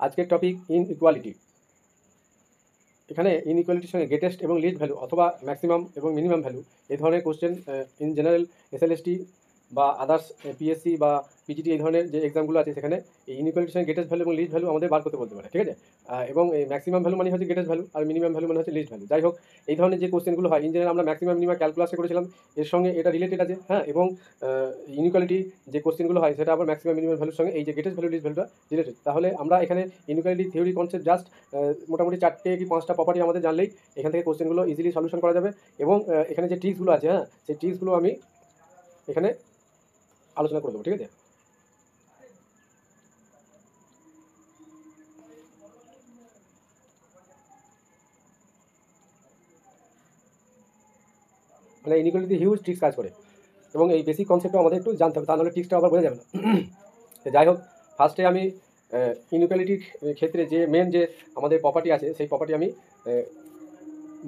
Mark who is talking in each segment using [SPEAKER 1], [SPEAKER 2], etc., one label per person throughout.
[SPEAKER 1] আজকের topic inequality. এখানে ইনইকুয়ালিটির সঙ্গে গ্রেটেস্ট এবং লিস্ট ভ্যালু অথবা ম্যাক্সিমাম এবং মিনিমাম ভ্যালু এই ধরনের কোশ্চেন ইন জেনারেল এসএলএসটি বা আদার্স পিএসসি বা পিজিটি এই ধরনের যে এক্সামগুলো আছে সেখানে এই ইনইকুয়ালিটির সঙ্গে গ্রেটেস্ট ভ্যালু এবং লিস্ট ভ্যালু আমাদের বার করতে বলতে পারে, ঠিক আছে। এবং এই ম্যাক্সিমাম ভ্যালু মানে হচ্ছে গ্রেটেস্ট ভ্যালু আর মিনিমাম ভ্যালু মানে হচ্ছে লিস্ট ভ্যালু। যাই হোক, এই ধরনের যে কোশ্চেনগুলো হয় ইন জেনারেল আমরা ম্যাক্সিমাম মিনিমাম ক্যালকুলাসে করেছিলাম, এর সঙ্গে এটা রিলেটেড আছে, হ্যাঁ। এবং ইনইকুয়ালিটি যে কোশ্চেনগুলো হয় সেটা আবার ম্যাক্সিমাম মিনিমাম ভ্যালুর সঙ্গে এই যে গ্রেটেস্ট ভ্যালু লিস্ট ভ্যালুটা রিলেটেড। তাহলে আমরা এখানে ইনইকুয়ালিটি থিওরি কনসেপ্ট জাস্ট মোটামুটি 4টে কি 5টা প্রপার্টি আমাদের জানলেই এখান থেকে কোশ্চেনগুলো ইজিলি সলিউশন করা যাবে। এবং এখানে যে ট্রিক্সগুলো আছে, হ্যাঁ, সেই ট্রিক্সগুলো আমি এখানে আলোচনা করে দেবো, ঠিক আছে। মানে ইনইকুয়ালিটি হিউজ ট্রিক্স কাজ করে এবং এই বেসিক কনসেপ্টও আমাদের একটু জানতে হবে, তা নাহলে ট্রিক্সটা আবার বোঝা যাবে না। তো যাই হোক, ফার্স্টে আমি ইনইকুয়ালিটির ক্ষেত্রে যে মেন যে আমাদের প্রপার্টি আছে সেই প্রপার্টি আমি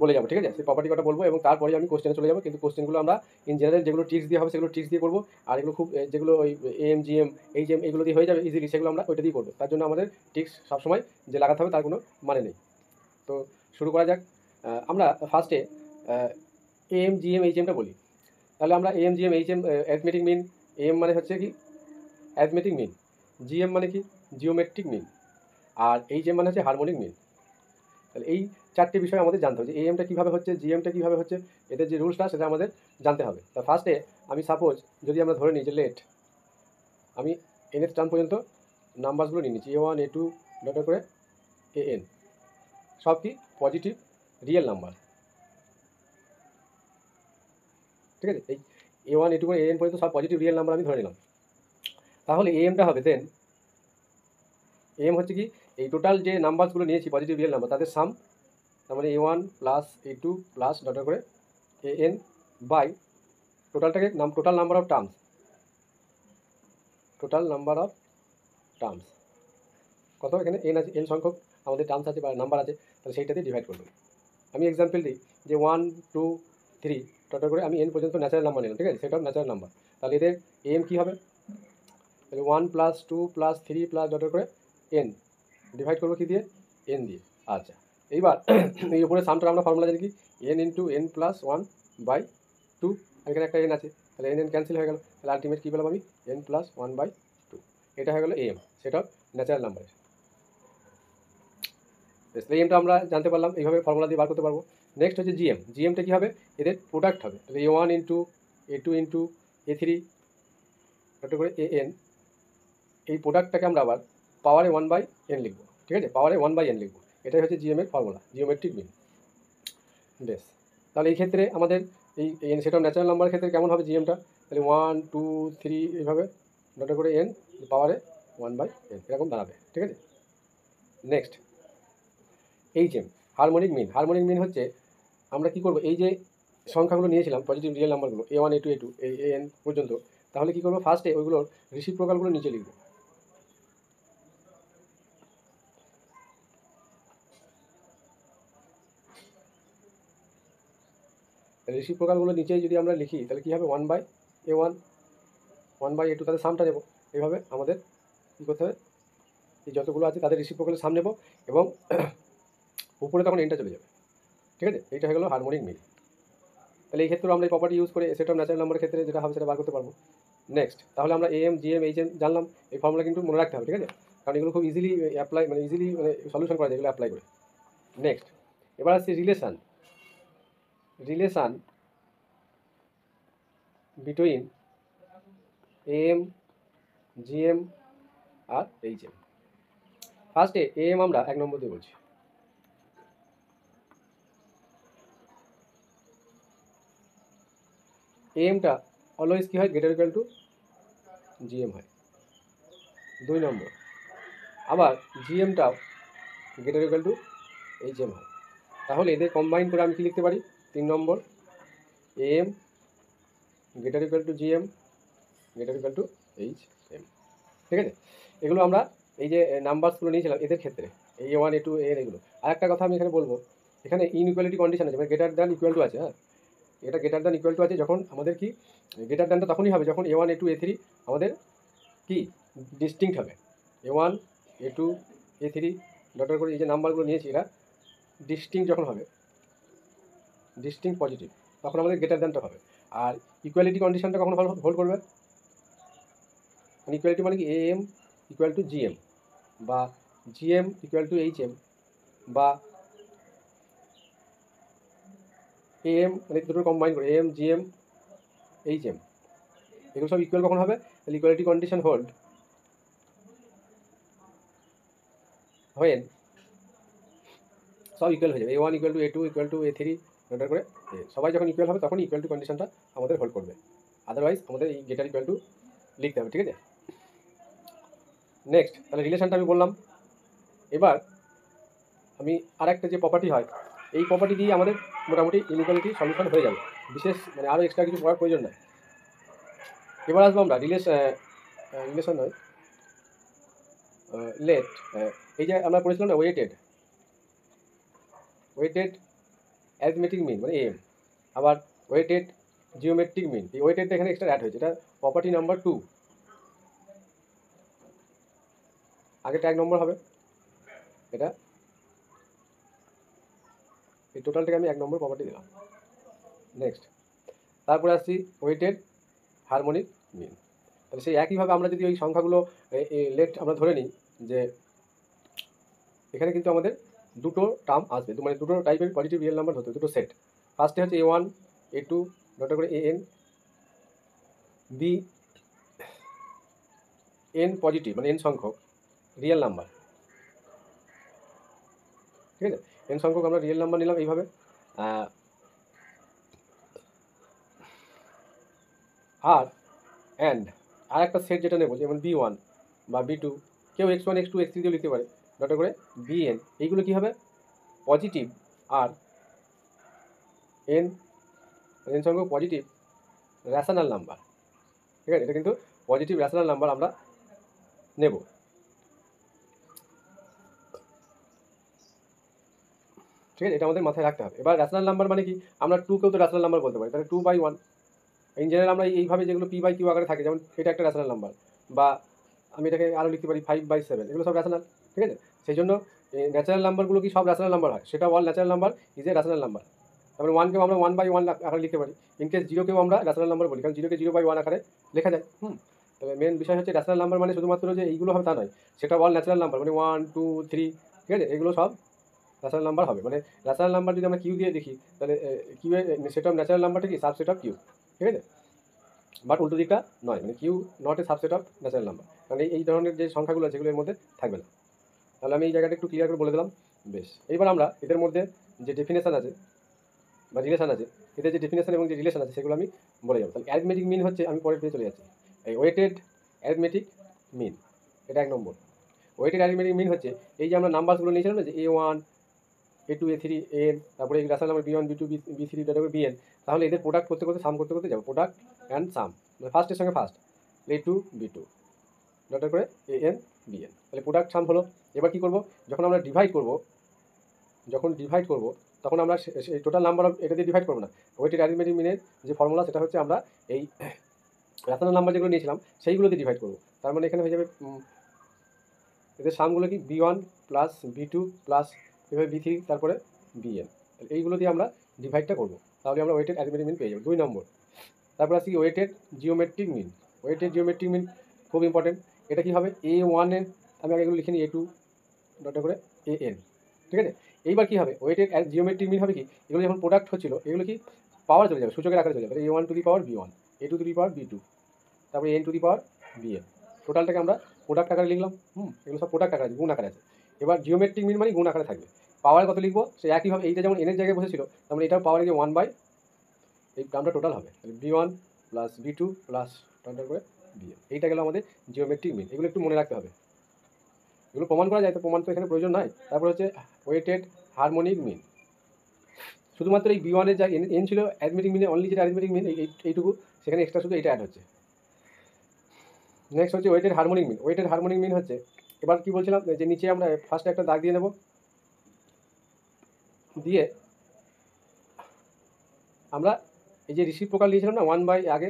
[SPEAKER 1] বলে যাবো, ঠিক আছে। সেই প্রপার্টি কটা বলবো এবং তারপরে আমি কোশ্চেনে চলে যাবো। কিন্তু কোশ্চেনগুলো আমরা ইন জেনারেল যেগুলো ট্রিক্স দিয়ে হবে সেগুলো ট্রিক্স দিয়ে করবো, আর এগুলো খুব যেগুলো ওই এম জিএম এইচএম এগুলো দিয়ে হয়ে যাবে ইজিলি, সেগুলো আমরা ওইটা দিয়ে করবো। তার জন্য আমাদের ট্রিক্স সবসময় যে লাগাতে হবে তার কোনো মানে নেই। তো শুরু করা যাক। আমরা ফার্স্টে এম জিএম এইচএমটা বলি। তাহলে আমরা AM GM HM arithmetic mean. AM মানে হচ্ছে কি অ্যারিথমেটিক মিন, জিএম মানে কি জিওমেট্রিক মিন, আর এইচএম মানে হচ্ছে হারমোনিক মিন। তাহলে এই 4টে বিষয় আমাদের জানতে হবে যে এএমটা কীভাবে হচ্ছে, জিএমটা কীভাবে হচ্ছে, এদের যে রুলসটা সেটা আমাদের জানতে হবে। তা ফার্স্টে আমি সাপোজ যদি আমরা ধরে নিই যে লেট আমি এনের টার্ম পর্যন্ত নাম্বারসগুলো নিয়ে নিচ্ছি A1 A2 ডট করে AN, সব কি পজিটিভ রিয়েল নাম্বার, ঠিক আছে। এই A1 A2 করে AN পর্যন্ত সব পজিটিভ রিয়েল নাম্বার আমি ধরে নিলাম। তাহলে এএমটা হবে দেন এম হচ্ছে কি এই টোটাল যে নাম্বারসগুলো নিয়েছি পজিটিভ রিয়েল নাম্বার তাদের সাম, তার মানে A1 plus A2 plus dot করে AN বাই টোটালটাকে total number of terms, total number of terms কত, এখানে এন আছে, এন সংখ্যক আমাদের টার্মস আছে বা নাম্বার আছে, তাহলে সেইটাতে ডিভাইড করবো। আমি এক্সাম্পল দিই যে 1 2 3 ডট করে আমি এন পর্যন্ত ন্যাচারাল নাম্বার নিলাম, ঠিক আছে, সেটাও ন্যাচারাল নাম্বার। তাহলে এদের এম কী হবে, তাহলে 1 প্লাস 2 প্লাস 3 প্লাস ডট করে এন ডিভাইড করবো কী দিয়ে, এন দিয়ে। আচ্ছা, এইবার এই উপরে সামটা আমরা ফর্মুলা জানি কি n into n plus 1 by 2, এখানে একটা এন আছে, তাহলে এন এন ক্যান্সেল হয়ে গেল। তাহলে আলটিমেট কী পেলাম আমি এন প্লাস 1 বাই 2, এটা হয়ে গেলো এম, সেটাও ন্যাচারাল নাম্বারের। এই এমটা আমরা জানতে পারলাম, এইভাবে ফর্মুলা দিয়ে বার করতে পারবো। নেক্সট হচ্ছে জিএম। জিএমটা কী হবে, এদের প্রোডাক্ট হবে, তাহলে A1 into A2 into A3 dot করে AN, এই প্রোডাক্টটাকে আমরা আবার পাওয়ারে 1 বাই এন লিখবো, ঠিক আছে, পাওয়ারে 1 বাই এন লিখবো। এটাই হচ্ছে জিএম এর ফর্মুলা, জিওমেট্রিক মিন। বেশ, তাহলে এই ক্ষেত্রে আমাদের এই সেটা ন্যাচারাল নাম্বারের ক্ষেত্রে কেমন হবে জিএমটা, তাহলে 1 2 3 এইভাবে ডট করে এন পাওয়ারে 1 বাই এন এরকম দাঁড়াবে, ঠিক আছে। Next HM, harmonic mean. Harmonic mean হচ্ছে আমরা কী করবো, এই যে সংখ্যাগুলো নিয়েছিলাম পজিটিভ রিয়েল নাম্বারগুলো A1 A2 A2 এই AN পর্যন্ত, তাহলে কী করবো, ফার্স্টে ওইগুলোর রেসিপ্রোকালগুলো নিচে লিখবো। রেসিপ্রোকালগুলো নিচে যদি আমরা লিখি তাহলে কী হবে 1 বাই A1 1 বাই A2, তাদের সামটা নেবো। এইভাবে আমাদের কী করতে হবে, এই যতগুলো আছে তাদের রেসিপ্রোকালের সাম নেবো এবং উপরে তখন এনটা চলে যাবে, ঠিক আছে। এইটা হয়ে গেলো হারমোনিক মিন। তাহলে এই ক্ষেত্রেও আমরা এই প্রপার্টি ইউজ করে সেট অফ ন্যাচারাল নাম্বারের ক্ষেত্রে যেটা হবে সেটা বার করতে পারবো। নেক্সট, তাহলে আমরা এম জিএম এইচএম জানলাম, এই ফর্মুলা কিন্তু মনে রাখতে হবে, ঠিক আছে, কারণ এগুলো খুব ইজিলি অ্যাপ্লাই মানে ইজিলি মানে সলিউশন করা যায় এগুলো অ্যাপ্লাই করে। নেক্সট, এবার আসছে relation. Relation between M GM আর এইচএম। ফার্স্টে এম আমরা 1 নম্বর দিয়ে বলছি, এমটা অলওয়েজ কী হয় গ্রেটার ইকুয়াল টু জিএম হয় 2 নম্বর, আবার জিএমটাও গ্রেটার ইকুয়াল টু এইচএম হয়। তাহলে এদের কম্বাইন করে আমি কী লিখতে পারি 3 নম্বর, M greater equal to GM greater equal to HM, ঠিক আছে। এগুলো আমরা এই যে নাম্বারসগুলো নিয়েছিলাম এদের ক্ষেত্রে এই A1 A2 AN এগুলো। আর একটা কথা আমি এখানে বলবো, এখানে ইনইকুয়ালিটি কন্ডিশন আছে, মানে গ্রেটার দ্যান ইকুয়াল টু আছে, হ্যাঁ, এটা গ্রেটার দ্যান ইকুয়াল টু আছে যখন আমাদের কি গ্রেটার দ্যানটা তখনই হবে যখন A1 A2 A3 আমাদের কি ডিস্টিংক্ট হবে, A1 A2 A3 ডটের করে এই যে নাম্বারগুলো নিয়েছি এটা ডিস্টিংক্ট যখন হবে, ডিস্টিংক্ট পজিটিভ, তখন আমাদের গ্রেটার দ্যানটা হবে। আর ইকুয়ালিটি কন্ডিশনটা কখন হোল্ড করবে? ইকুয়ালিটি মানে কি AM ইকুয়াল টু GM, বা GM ইকুয়াল টু HM, বা AM মানে দুটো কম্বাইন করে AM GM HM, এগুলো সব ইকুয়াল কখন হবে? তাহলে ইকুয়ালিটি কন্ডিশন হোল্ড হোয়েন সব ইকুয়াল হয়ে যাবে, A1 equal to A2 equal to A3 daughter করে সবাই যখন ইকুয়াল হবে তখন ইকুয়াল টু কন্ডিশনটা আমাদের হোল্ড করবে, আদারওয়াইজ আমাদের এই গেটার ইকুয়াল টু লিখতে হবে। ঠিক আছে, নেক্সট তাহলে রিলেশনটা আমি বললাম। এবার আমি আরেকটা যে প্রপার্টি হয়, এই প্রপার্টি দিয়ে আমাদের মোটামুটি ইনইকুয়ালিটি সলিউশন হয়ে যাবে, বিশেষ মানে আরও এক্সট্রা কিছু পড়ার প্রয়োজন নয়। এবার আসবো আমরা রিলেশন নয় লেট, এই যে আমরা পড়েছিলাম না ওয়েটেড অ্যারিথমেটিক মিন মানে AM, আবার ওয়েটেড জিওমেট্রিক মিন, এই ওয়েটেডটা এখানে এক্সট্রা অ্যাড হয়েছে, এটা প্রপার্টি নাম্বার 2, আগেটা 1 নম্বর হবে, এটা এই টোটালটাকে আমি 1 নম্বর প্রপার্টি দিলাম। নেক্সট তারপরে আসছি ওয়েটেড হারমোনিক মিন। তাহলে সেই একইভাবে আমরা যদি ওই সংখ্যাগুলো লেট আমরা ধরে নিই যে এখানে কিন্তু আমাদের দুটো টার্ম আসবে, মানে দুটো টাইপের পজিটিভ রিয়েল নাম্বার ধরতে, দুটো সেট। ফার্স্টে হচ্ছে A1 A2 ডট করে AN, N পজিটিভ মানে N সংখ্যক রিয়েল নাম্বার। ঠিক আছে, N সংখ্যক আমরা রিয়েল নাম্বার নিলাম এইভাবে। আর আর একটা সেট যেটা নেব, যেমন B1 বা B2, কেউ X1 X2 X3 দিয়েও লিখতে পারে, ডট করে BN, এইগুলো কী হবে? পজিটিভ আর N সংখ্যক পজিটিভ রেশনাল নাম্বার। ঠিক আছে, এটা কিন্তু পজিটিভ রেশনাল নাম্বার আমরা নেব। ঠিক আছে, এটা আমাদের মাথায় রাখতে হবে। এবার রেশনাল নাম্বার মানে কি? আমরা 2কেও তো রেশনাল নাম্বার বলতে পারি, তাহলে 2/1 ইন জেনারেল আমরা এইভাবে যেগুলো P/Q আকারে থাকে, যেমন এটা একটা রেশনাল নাম্বার, বা আমি এটাকে আরও লিখতে পারি 5/7, এগুলো সব রেশনাল। ঠিক আছে, সেই জন্য ন্যাচারাল নাম্বারগুলো কি সব রেশনাল নাম্বার হয়? সেটা all natural number is a rational number. তারপরে 1কেও আমরা 1/1 আকারে লিখতে পারি, ইনকেস 0কেও আমরা রেশনাল নাম্বার বলি, কারণ 0কে 0/1 আকারে লেখা যায়। তবে মেন বিষয় হচ্ছে রেশনাল নাম্বার মানে শুধুমাত্র যে এইগুলো হবে তা নয়, সেটা অল ন্যাচারাল নাম্বার, মানে 1 2 3, ঠিক আছে, এগুলো সব ন্যাচারাল নাম্বার হবে। মানে ন্যাচারাল নাম্বার যদি আমরা কিউ দিয়ে দেখি, তাহলে কিউ এর সেট অফ ন্যাচারাল নাম্বারটা কি সাবসেট অফ কিউ। ঠিক আছে, বাট উল্টো দিকটা নয়, মানে Q not a subset of natural number, কারণ এই ধরনের যে সংখ্যাগুলো আছে সেগুলো এর মধ্যে থাকবে না। তাহলে আমি এই জায়গাটা একটু ক্লিয়ার করে বলে দিলাম। বেশ, এইবার আমরা এদের মধ্যে যে ডেফিনেশন আছে বা রিলেশন আছে, এদের যে ডেফিনেশন এবং যে রিলেশন আছে সেগুলো আমি বলে যাবো। তাহলে অ্যারিথমেটিক মিন হচ্ছে, আমি পরের পেজে চলে যাচ্ছি, এই ওয়েটেড অ্যারিথমেটিক মিন, এটা 1 নম্বর। ওয়েটেড অ্যারিথমেটিক মিন হচ্ছে এই যে আমরা নাম্বারগুলো নিয়েছিলাম না, যে A1 A2 A3 AN, তারপরে এই rational number B1 B2 B3 তারপরে BN, তাহলে এদের প্রোডাক্ট করতে করতে সাম করতে করতে যাবো, প্রোডাক্ট অ্যান্ড সাম, মানে ফার্স্টের সঙ্গে ফার্স্ট A2 B2 ডটার করে AN BN, তাহলে প্রোডাক্ট সাম হলো। এবার কী করবো? যখন আমরা ডিভাইড করব, তখন আমরা এই টোটাল নাম্বার অফ এটা দিয়ে ডিভাইড করবো না, ওয়েটেড অ্যারিথমেটিক মিনের যে ফর্মুলা সেটা হচ্ছে আমরা এই রেশনাল নাম্বার যেগুলো নিয়েছিলাম সেইগুলো দিয়ে ডিভাইড করবো। তার মানে এখানে হয়ে যাবে এদের সামগুলো কি B1 প্লাস B2 প্লাস এভাবে B3 তারপরে BN, এইগুলো দিয়ে আমরা ডিভাইডটা করবো, তাহলে আমরা ওয়েটেড অ্যারিথমেটিক মিন পেয়ে যাবো। 2 নম্বর। তারপর আসি weighted geometric mean. Weighted geometric mean খুব ইম্পর্টেন্ট। এটা কী হবে? A1 এর আমি আগে এগুলো লিখে নিই, A2 ডটা করে AN। ঠিক আছে, এইবার কী হবে? ওয়েটেড জিওমেট্রিক মিন হবে কি, এগুলো যখন প্রোডাক্ট হচ্ছিল এগুলো কি পাওয়ার চলে যাবে, সূচকের আকারে চলে যাবে। A1 to the power B1, A2 to the power B2, তারপরে N to the power BN, টোটালটাকে আমরা প্রোডাক্ট আকারে লিখলাম। এগুলো সব প্রোডাক্ট আকারে, গুণ আকারে আছে। এবার জিওমেট্রিক মিন মানে গুণ আকারে থাকবে। পাওয়ার কত লিখবো? সে একইভাবে এইটা যেমন এনের জায়গায় বসেছিল, তেমন এটাও পাওয়ার গিয়ে 1 বাই এই দামটা টোটাল হবে B1 plus B2 plus total করে BN, এইটা গেল আমাদের জিওমেট্রিক মিন। এগুলো একটু মনে রাখতে হবে, এগুলো প্রমাণ করা যায়, তো প্রমাণ তো এখানে প্রয়োজন নাই। তারপর হচ্ছে ওয়েটেড হারমোনিক মিন, শুধুমাত্র এই B1 এর যা এন ছিল অ্যারিথমেটিক মিনে, অনলি যেটা অ্যারিথমেটিক মিন এইটুকু, সেখানে এক্সট্রা শুধু এটা অ্যাড হচ্ছে। নেক্সট হচ্ছে weighted harmonic mean. Weighted harmonic mean হচ্ছে, এবার কি বলছিলাম, যে নিচে আমরা ফার্স্টে একটা দাগ দিয়ে নেব, দিয়ে আমরা এই যে রিসিপ্রোকাল নিয়েছিলাম না 1 বাই, আগে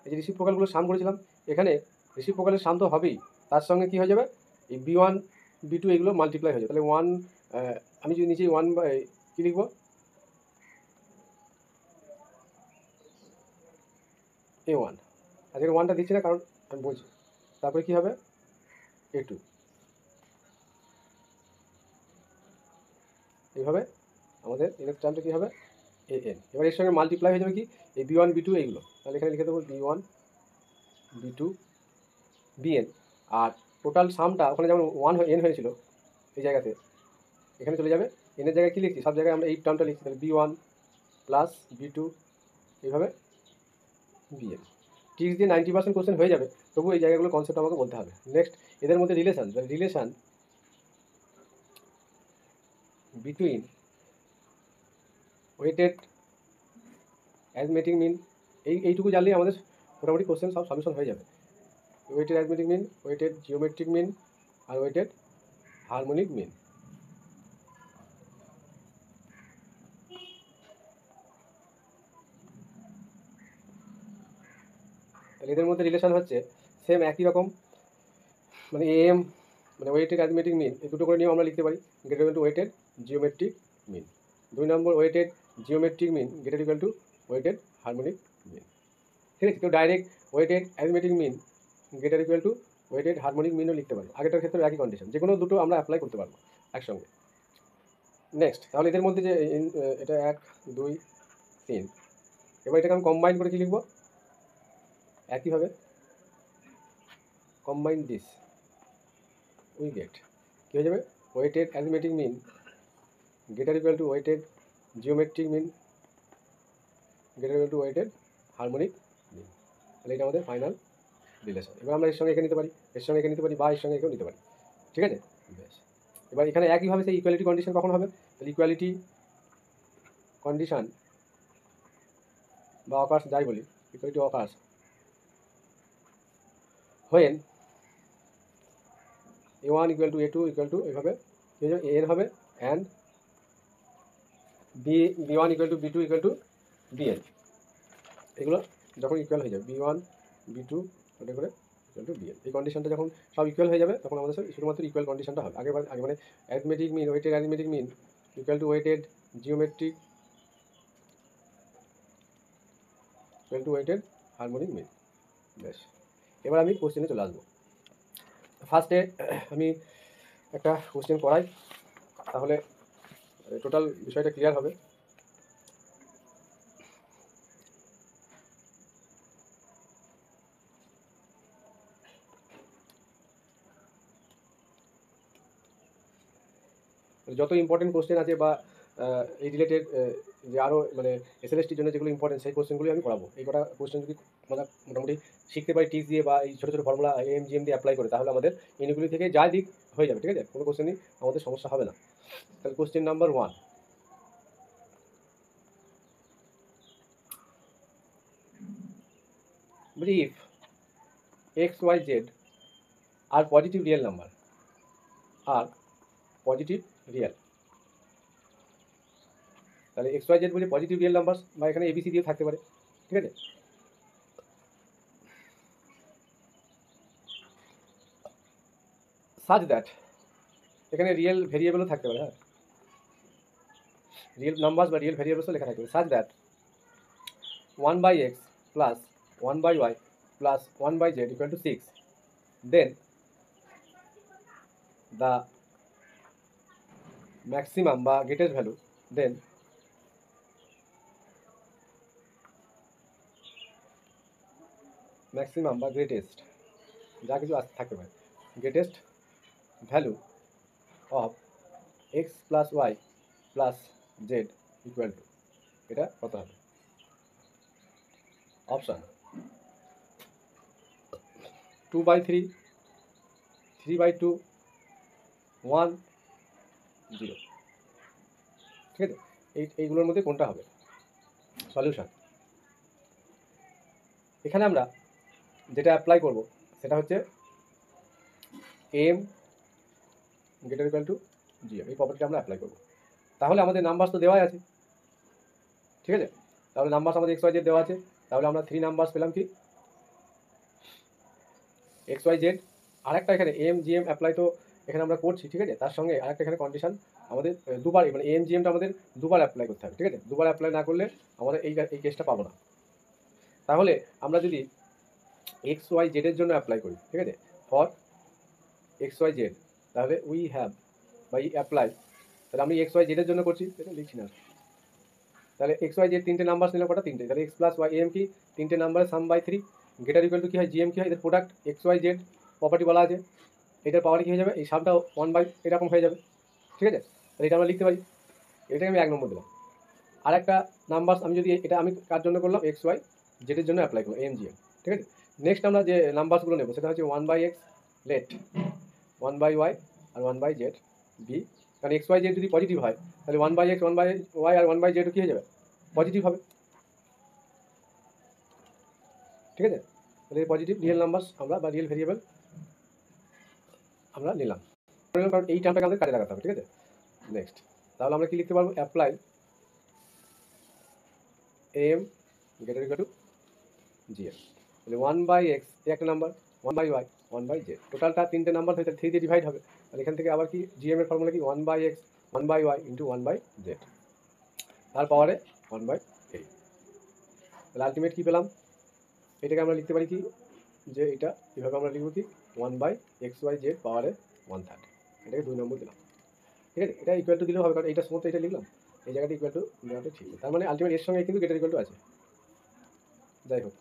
[SPEAKER 1] এই যে রিসিপ্রোকালগুলো সাম করেছিলাম, এখানে রিসিপ্রোকালের সাম তো হবেই, তার সঙ্গে কী হয়ে যাবে, এই B1 B2 এগুলো মাল্টিপ্লাই হয়ে যাবে। তাহলে 1 আমি যদি নিচে 1 বাই কী লিখব, A1, আর এখানে 1টা দিচ্ছি না কারণ আমি বলছি। তারপরে কী হবে, A2, এইভাবে আমাদের নেক্সট টার্মটা কী হবে, AN। এবার এর সঙ্গে মাল্টিপ্লাই হয়ে যাবে কি, এই B1 B2 এইগুলো, তাহলে এখানে লিখে দেবো B1 B2 BN। আর টোটাল সামটা ওখানে যেমন 1 N হয়েছিল এই জায়গাতে, এখানে চলে যাবে এনের জায়গায় কী লিখছি, সব জায়গায় আমরা এই টার্মটা লিখছি, তাহলে B1 প্লাস B2 এইভাবে BN। টিক্স দিয়ে 90% কোশ্চেন হয়ে যাবে, তবু এই জায়গাগুলো কনসেপ্ট আমাকে বলতে হবে। নেক্সট, এদের মধ্যে relation between weighted arithmetic mean, এইটুকু জানলেই আমাদের মোটামুটি কোশ্চেন সব সলিউশন হয়ে যাবে। Weighted arithmetic mean, weighted geometric mean, আর ওয়েটেড হারমোনিক মিন। তাহলে এদের মধ্যে রিলেশন হচ্ছে সেম একই রকম, মানে AM মানে ওয়েটেড অ্যারিথমেটিক মিন, এই দুটো করে নিয়েও আমরা লিখতে পারি greater equal to weighted geometric mean. 2 নম্বর weighted geometric mean greater equal to weighted harmonic mean. ঠিক আছে, কেউ direct weighted arithmetic mean greater equal to weighted harmonic মিনও লিখতে পারি। আগেটার ক্ষেত্রে একই কন্ডিশন, যে কোনো দুটো আমরা অ্যাপ্লাই করতে পারবো একসঙ্গে। নেক্সট, তাহলে এদের মধ্যে যে এটা 1 2 3, এবার এটাকে আমি কম্বাইন করে কী লিখবো, একইভাবে কম্বাইন দিস উই গেট কী হয়ে যাবে, weighted arithmetic mean greater equal to weighted geometric mean greater equal to weighted harmonic mean. তাহলে এটা আমাদের ফাইনাল রিলেশন। এবার আমরা এর সঙ্গে এঁকে নিতে পারি, এর সঙ্গে এঁকে নিতে পারি, বা এর সঙ্গে এঁকেও নিতে পারি। ঠিক আছে, বেশ। এবার এখানে একইভাবে সেই ইকুয়ালিটি কন্ডিশন কখন হবে, তাহলে ইকুয়ালিটি কন্ডিশন বা অকার্স যাই বলি, equality occurs when A1 equal to A2 equal to এইভাবে AN হবে, and B1 equal to B2 equal to BN। এগুলো যখন ইকুয়াল হয়ে যাবে B1 B2 ওটা করে ইকুয়াল টু BN, এই কন্ডিশনটা যখন সব ইকুয়াল হয়ে যাবে তখন আমাদের শুধুমাত্র ইকুয়াল কন্ডিশনটা হবে। আগে মানে arithmetic mean, weighted arithmetic mean equal to weighted geometric equal to weighted harmonic mean. বেশ, এবার আমি কোশ্চেনে চলে আসবো। ফার্স্টে আমি একটা কোশ্চেন করাই, তাহলে টোটাল বিষয়টা ক্লিয়ার হবে। যত ইম্পর্টেন্ট কোশ্চেন আছে বা এই রিলেটেড যে আরও মানে SLSTর জন্য যেগুলো ইম্পর্টেন্ট সেই কোশ্চেনগুলি আমি করাবো। এই কটা কোশ্চেন যদি আমরা মোটামুটি শিখতে পারি টিক্স দিয়ে বা এই ছোটো ছোটো ফর্মুলা AMGM দিয়ে অ্যাপ্লাই করে, তাহলে আমাদের ইউনিটগুলি থেকে যা দিক হয়ে যাবে। ঠিক আছে, কোনো কোশ্চেনই আমাদের সমস্যা হবে না। তাহলে question number 1, if x, y, z are positive real number, are positive real, তাহলে এক্স ওয়াই জেড বলে পজিটিভ রিয়েল নাম্বার, বা এখানে ABC দিয়ে থাকতে পারে। ঠিক আছে, সাজ দ্যাট, এখানে রিয়েল ভেরিয়েবলও থাকতে পারে, হ্যাঁ, রিয়েল নাম্বারস বা রিয়েল ভেরিয়েবলসও লেখা থাকবে। Such that 1/x plus 1/y plus 1/z equal to 6, then the maximum বা গ্রেটেস্ট ভ্যালু, দেন ম্যাক্সিমাম বা গ্রেটেস্ট যা কিছু থাকতে পারে, greatest value of x plus Y plus z equal to, এটা কত হবে? অপশান 2/3, 3/2, 1, 0। ঠিক আছে, এইগুলোর মধ্যে কোনটা হবে সলিউশন? এখানে আমরা যেটা অ্যাপ্লাই করব সেটা হচ্ছে AM greater equal to GM, এই প্রপার্টিটা আমরা অ্যাপ্লাই করব। তাহলে আমাদের নাম্বারস তো দেওয়াই আছে। ঠিক আছে, তাহলে নাম্বারস আমাদের XYZ দেওয়া আছে, তাহলে আমরা 3 নাম্বারস পেলাম কি XYZ। আরেকটা এখানে এম জিএম অ্যাপ্লাই তো এখানে আমরা করছি, ঠিক আছে, তার সঙ্গে আরেকটা এখানে কন্ডিশন আমাদের দুবার মানে এএমজিএমটা আমাদের দুবার অ্যাপ্লাই করতে হবে, ঠিক আছে। দুবার অ্যাপ্লাই না করলে আমাদের এই কেসটা পাবো না। তাহলে আমরা যদি এক্স ওয়াই জেডের জন্য অ্যাপ্লাই করি, ঠিক আছে, ফর এক্স ওয়াই জেড, তাহলে উই হ্যাভ বা অ্যাপ্লাই, তাহলে আমি এক্স ওয়াই জেডের জন্য করছি, এটা লিখছি না। তাহলে এক্স ওয়াই জেড তিনটে নাম্বার নিলাম, কটা? তিনটে। তাহলে এক্স প্লাস ওয়াই এম কি তিনটে নাম্বারের sum by 3, greater equal to কী হয়, জিএম কী হয়, এদের product x y z property বলা আছে, এটার পাওয়ার কী হয়ে যাবে, এই সামটা 1 বাই এরকম হয়ে যাবে, ঠিক আছে। তাহলে এটা আমরা লিখতে পারি, এটাকে আমি 1 নম্বর দিলাম। আর একটা নাম্বার আমি যদি এটা আমি কার জন্য করলাম, এক্স ওয়াই জেডের জন্য অ্যাপ্লাই করলাম এম জিএম, ঠিক আছে। নেক্সট আমরা যে নাম্বারসগুলো নেবো সেটা হচ্ছে 1/x লেট, 1/y আর 1/z বি, কারণ এক্স ওয়াই জেড যদি পজিটিভ হয় তাহলে 1/x 1/y আর 1/z কী হয়ে যাবে, পজিটিভ হবে, ঠিক আছে। তাহলে পজিটিভ রিয়েল নাম্বার আমরা বা রিয়েল ভেরিয়েবল আমরা নিলাম, কারণ এই টার্মটাকে আমাদের কাজে লাগাতে হবে, ঠিক আছে। নেক্সট তাহলে আমরা কি লিখতে পারবো, apply AM greater equal to GM, তাহলে 1/x একটা নাম্বার, 1/y 1/z, টোটালটা তিনটে নাম্বার হয়ে তাহলে 3 দিয়ে ডিভাইড হবে। তাহলে এখান থেকে আবার কি জিএম এর ফর্মুলা কি 1/x 1/y ইন্টু 1/z, তার পাওয়ারে 1/3। তাহলে আলটিমেট কী পেলাম, এটাকে আমরা লিখতে পারি কি, যে এটা এভাবে আমরা লিখবো কি 1/xyz পাওয়ারে 1/3, এটাকে 2 নম্বর দিলাম, ঠিক আছে। এটা ইকুয়াল টু দিলেও হবে, কারণ এইটা সমস্ত এটা লিখলাম, এই জায়গাটা ইকুয়াল টু দেওয়াটা ঠিক আছে। তার মানে আলটিমেট এর সঙ্গে কিন্তু গেটার ইকুয়াল টু আছে। যাই হোক,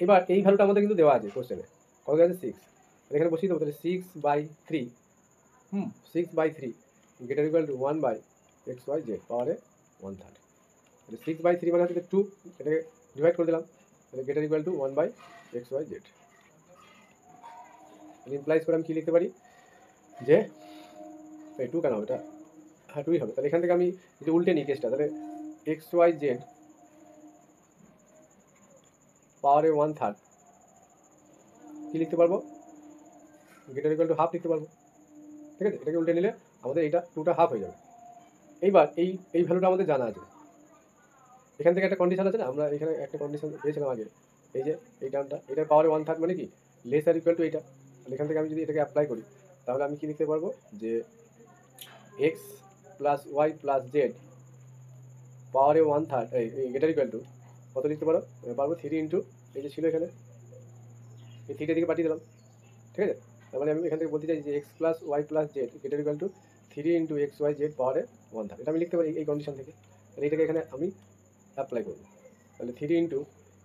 [SPEAKER 1] এবার এই ভ্যালুটা আমাদের কিন্তু দেওয়া আছে কোশ্চেনে, কত আছে 6, এখানে বসিয়ে দেবো। তাহলে 6/3 6/3 গেটার ইকুয়াল টু 1/xyz পাওয়ারে 1/3, তাহলে 6/3 মানে হচ্ছে 2, এটাকে ডিভাইড করে দিলাম, তাহলে গেটার ইকুয়াল টু 1/xyz। ইমপ্লাইজ করে আমি কী লিখতে পারি, যে এই 2 কেন হবে, এটা হ্যাঁ 2ই হবে। তাহলে এখান থেকে আমি যদি উল্টে নিই কেসটা, তাহলে xyz পাওয়ারে 1/3 কী লিখতে পারবো, গেটার ইকুয়াল টু হাফ লিখতে পারবো, ঠিক আছে। এটাকে উল্টে নিলে আমাদের এইটা 2টা হাফ হয়ে যাবে। এইবার এই ভ্যালুটা আমাদের জানা আছে, এখান থেকে একটা কন্ডিশন আছে না, আমরা এখানে একটা কন্ডিশন পেয়েছিলাম আগে, এই যে এই টার্মটা, এটার পাওয়ারে 1/3 মানে কি লেস আর ইকুয়াল টু এইটা। তাহলে এখান থেকে আমি যদি এটাকে অ্যাপ্লাই করি তাহলে আমি কি লিখতে পারবো, যে x plus Y plus z পাওয়ারে 1/3 এই গেটার ইকুয়াল টু কত লিখতে পারবো 3 ইন্টু এই যে ছিল এখানে, এই 3টা দিকে পাঠিয়ে দিলাম, ঠিক আছে। তার মানে আমি এখান থেকে বলতে চাই যে x plus Y plus z greater equal to 3 into x y z পাওয়ারে 1/3, এটা আমি লিখতে পারি এই কন্ডিশন থেকে। তাহলে এইটাকে এখানে আমি অ্যাপ্লাই করবো, তাহলে 3 ইন্টু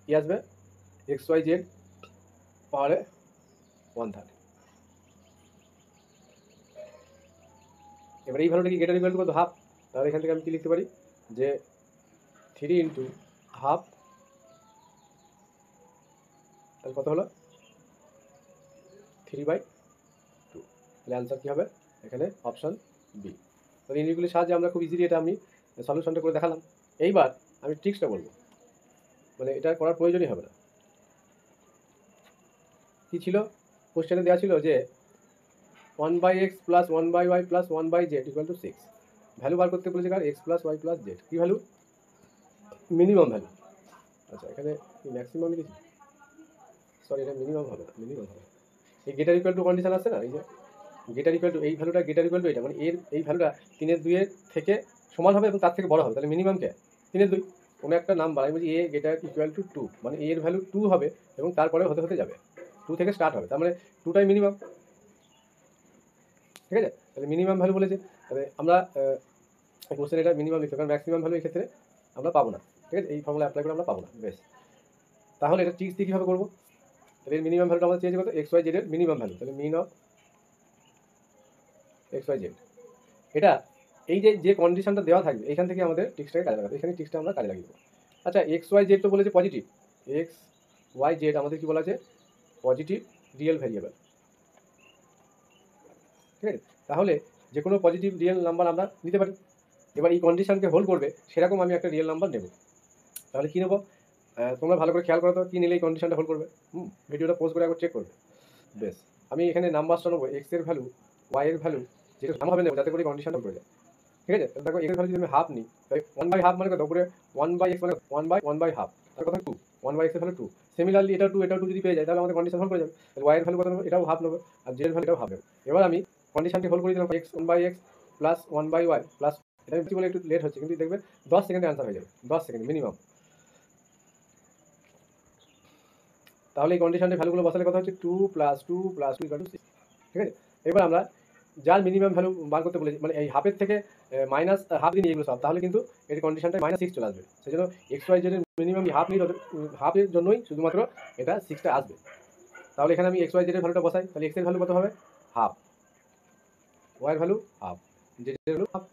[SPEAKER 1] কী আসবে, এক্স ওয়াই জেড পাওয়ারে 1/3। এবার এই ভ্যালুটা কি গেটার ইকুয়াল টু কত, হাফ, তাহলে এখান থেকে আমি কি লিখতে পারি, যে 3 ইন্টু হাফ, তাহলে কত হলো 3/2, তাহলে অ্যান্সার কী হবে এখানে অপশান বি। তাহলে ইউনিটগুলির সাহায্যে আমরা খুব ইজিলি এটা আমি সলিউশনটা করে দেখালাম। এইবার আমি ট্রিক্সটা বলবো, মানে এটা করার প্রয়োজনই হবে না। কী ছিল, কোশ্চেনে দেওয়া ছিল যে 1/x plus 1/y plus 1/z equal to 6, value বার করতে বলেছে কার, X plus Y plus Z, কী ভ্যালু, মিনিমাম ভ্যালু। আচ্ছা এখানে ম্যাক্সিমাম লিখেছি, সরি এটা মিনিমাম হবে না, মিনিমাম হবে। এই গেটার ইকুয়াল টু কন্ডিশন আসছে না, এই যে গেটার ইকুয়াল টু এই ভ্যালুটা গেটার ইকুয়াল টু এটা, মানে এই ভ্যালুটা 3/2 থেকে সমান হবে এবং তার থেকে বড় হবে, তাহলে মিনিমাম কে 3/2, কোনো একটা নাম্বার আমি বলছি এ গেটার ইকুয়াল টু 2, মানে এর ভ্যালু 2 হবে এবং তারপরে হতে হতে যাবে 2 থেকে স্টার্ট হবে, তার মানে 2টাই মিনিমাম, ঠিক আছে। তাহলে মিনিমাম ভ্যালু বলেছে, তাহলে আমরা কোশ্চেন এটা মিনিমাম লিখতে, কারণ ম্যাক্সিমাম ভ্যালু এই ক্ষেত্রে আমরা পাবো না, ঠিক আছে, এই ফর্মুলা অ্যাপ্লাই করে আমরা পাবো না। বেশ, তাহলে এটা ট্রিক্স দিয়ে কীভাবে করবো, তাহলে এর মিনিমাম ভ্যালুটা আমাদের চেয়েছে কত, এক্স ওয়াই জেডের মিনিমাম ভ্যালু, তাহলে মিন অফ এক্স ওয়াই জেড, এটা এই যে কন্ডিশনটা দেওয়া থাকবে এখান থেকে আমাদের ট্রিক্সটাকে কাজে লাগাবে, এখানে ট্রিক্সটা আমরা কাজে লাগিয়ে দেবো। আচ্ছা এক্স ওয়াই জেড তো বলেছে পজিটিভ, এক্স ওয়াই জেড আমাদের কি বলা আছে, পজিটিভ রিয়েল ভ্যারিয়েবল, ঠিক আছে। তাহলে যে কোনো পজিটিভ রিয়েল নাম্বার আমরা নিতে পারি। এবার এই কন্ডিশনকে হোল্ড করবে সেরকম আমি একটা রিয়েল নাম্বার নেব, তাহলে কী নেবো, তোমরা ভালো করে খেয়াল করো তো কী নিলে এই কন্ডিশনটা হোল্ড করবে, ভিডিওটা পোস্ট করে একবার চেক করবে। বেশ, আমি এখানে নাম্বারটা নেবো এক্স এর ভ্যালু ওয়াই এর ভ্যালু যেটা নাম হবে নেবো যাতে করে কন্ডিশনটা করে যায়, ঠিক আছে। দেখো এক্স এর ভ্যালু যদি আমি হাফ নিই, তাই 1/2 মানে কত, উপরে 1/x মানে 1/1/2, তার কথা 2, 1/x এর ভ্যালু 2। সিমিলারলি এটাও 2 এটাও 2 যদি পেয়ে যায় তাহলে আমাদের কন্ডিশন সলভ করে যাবে। তাহলে y এর ভ্যালু কত নেবো, এটাও হাফ নেবো, আর z এর ভ্যালু এটাও হাফ নেবো। এবার আমি কন্ডিশনটি হল করে দিলাম, x 1/x plus 1/y plus, এটা বেশি বলে একটু লেট হচ্ছে, কিন্তু দেখবে 10 সেকেন্ডে অ্যান্সার হয়ে যাবে, 10 সেকেন্ড মিনিমাম। তাহলে এই কন্ডিশনের ভ্যালুগুলো বসালে কথা হচ্ছে 2 + 2 + 2 = 6। ঠিক আছে, এবার আমরা যার মিনিমাম ভ্যালু বার করতে বলেছি, মানে এই হাফের থেকে মাইনাস হাফ দিয়ে এগুলো সব, তাহলে কিন্তু এর কন্ডিশনটা -6 চলে আসবে। সেই জন্য এক্স ওয়াই জেড এর মিনিমাম হাফ নিই, হাফের জন্যই শুধুমাত্র এটা 6টা আসবে। তাহলে এখানে আমি এক্স ওয়াই জেড এর ভ্যালুটা বসাই, তাহলে এক্স এর ভ্যালু কত হবে, হাফ, ওয়াই এর ভ্যালু হাফ, জেড এর ভ্যালু হাফ।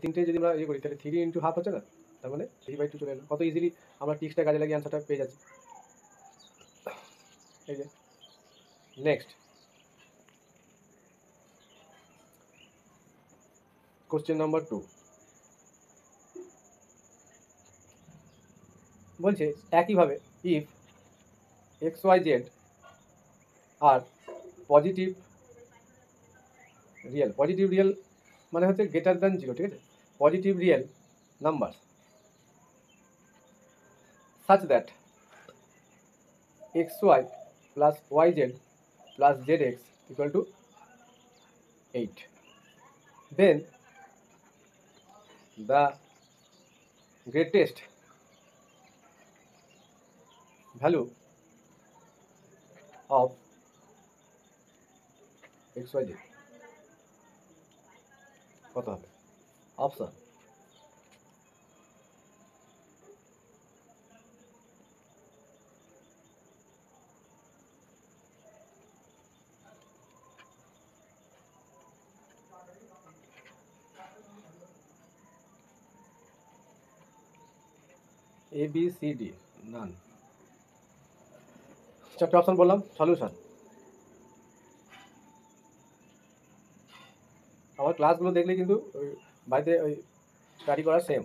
[SPEAKER 1] তিনটে যদি আমরা ইয়ে করি তাহলে 3 × হাফ হচ্ছে না, তার মানে 3/2 চলে এলো। কত ইজিলি আমরা টিক্সটা কাজে লাগিয়ে অ্যান্সারটা পেয়ে যাচ্ছি। এই যে নেক্সট কোশ্চেন নাম্বার 2 বলছে একইভাবে if x y Z are positive real মানে হচ্ছে গ্রেটার দ্যান 0, ঠিক আছে, positive real number such that xy plus yz plus zx equal to 8, then the greatest value of xyz কত হবে? Option A B C D, none. চারটে option বললাম, solution. আমার ক্লাসগুলো দেখলে কিন্তু ওই বাড়িতে ওই স্টাডি করা সেম,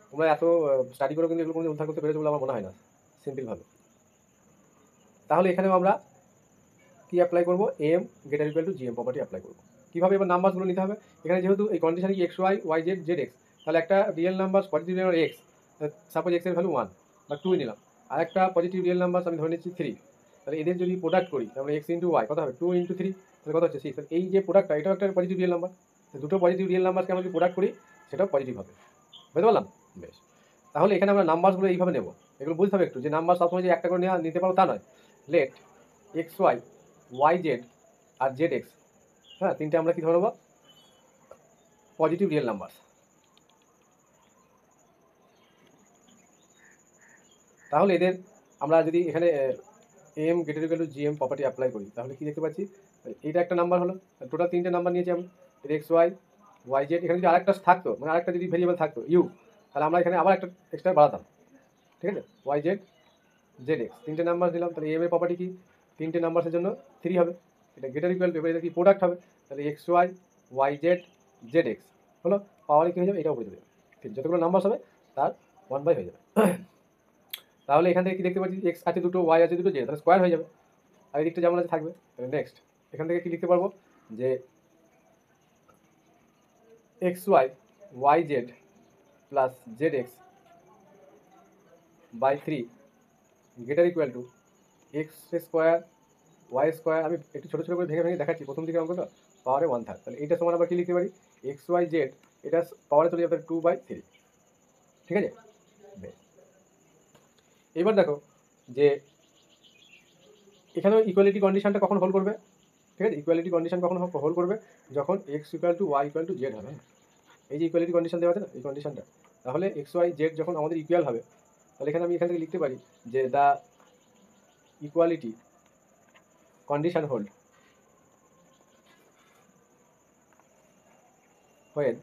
[SPEAKER 1] তোমরা এত স্টাডি করে কিন্তু এগুলো কোনো উদ্ধার করতে পেরেছো বলে আমার মনে হয় না, সিম্পলভাবে। তাহলে এখানেও আমরা কি অ্যাপ্লাই করবো, AM greater equal to GM property apply করবো। কীভাবে এবার নাম্বারগুলো নিতে হবে, এখানে যেহেতু এই কন্ডিশনে কি x Y Y z z x, তাহলে একটা real number positive number x, suppose এক্সের ভ্যালু 1 বা 2 নিলাম, আর একটা পজিটিভ রিয়েল নাম্বার আমি ধরে নিচ্ছি 3, তাহলে এদের যদি প্রোডাক্ট করি তাহলে এক্স ইন্টু ওয়াই কত হবে, 2 × 3, তাহলে কত হচ্ছে 6। তাহলে এই যে প্রোডাক্টটা এটাও একটা পজিটিভ রিয়েল নাম্বার, দুটো পজিটিভ রিয়েল নাম্বারকে আমরা যদি প্রোডাক্ট করি সেটাও পজিটিভ হবে, বুঝতে পারলাম? বেশ, তাহলে এখানে আমরা নাম্বারগুলো এইভাবে নেব, এগুলো বুঝতে হবে একটু, যে নাম্বার সবসময় যে একটা করে নিতে পারো তা নয়। Let X Y Y Z আর জেড এক্স, হ্যাঁ, তিনটে আমরা কি ধরবো, পজিটিভ রিয়েল নাম্বার। তাহলে এদের আমরা যদি এখানে AM greater equal to GM property apply করি তাহলে কি দেখতে পাচ্ছি, এইটা একটা নাম্বার হলো, টোটাল তিনটে নাম্বার নিয়েছি আমরা, এক্স ওয়াই ওয়াই জেড। এখানে যদি আরেকটা থাকতো, মানে আরেকটা যদি ভেরিয়েবল থাকতো ইউ, তাহলে আমরা এখানে আবার একটা এক্সট্রা বাড়াতাম, ঠিক আছে, ওয়াই জেড জেড এক্স, তিনটে নাম্বার দিলাম। তাহলে এম এর প্রপার্টি কি, তিনটে নাম্বারের জন্য 3 হবে, এটা গ্রেটার ইকুয়াল টু, এটা কি প্রোডাক্ট হবে, তাহলে x Y Y z z x হলো, পাওয়ারে কী হয়ে যাবে, এটাও হয়ে যাবে, ঠিক, যতগুলো নাম্বার হবে তার 1/, হয়ে যাবে। তাহলে এখান থেকে কি দেখতে পাচ্ছি, এক্স আছে দুটো, ওয়াই আছে দুটো, জেড, তাহলে স্কোয়ার হয়ে যাবে, আর এদিকটা যেমন আছে থাকবে। তাহলে নেক্সট এখান থেকে কি লিখতে পারবো, যে x Y Y z plus z x by 3 greater equal to x square y square. আমি একটু ছোটো ছোটো করে ভেঙে ভেঙে দেখাচ্ছি, প্রথম দিকে অঙ্কটা পাওয়ারে 1/3, তাহলে এইটা সমান আবার কি লিখতে পারি, এক্স ওয়াই জেড, এটা পাওয়ারে চলে যাবে 2/3, ঠিক আছে। এবার দেখো যে এখানেও ইকুয়ালিটি কন্ডিশনটা কখন হোল্ড করবে, ঠিক আছে, ইকুয়ালিটি কন্ডিশন কখন হোল্ড করবে, যখন x equal to y equal to z হবে। এই যে ইকুয়ালিটি কন্ডিশন দেওয়া আছে না, এই কন্ডিশনটা, তাহলে এক্স ওয়াই জেড যখন আমাদের ইকুয়াল হবে, তাহলে এখানে আমি এখান থেকে লিখতে পারি যে the equality condition hold when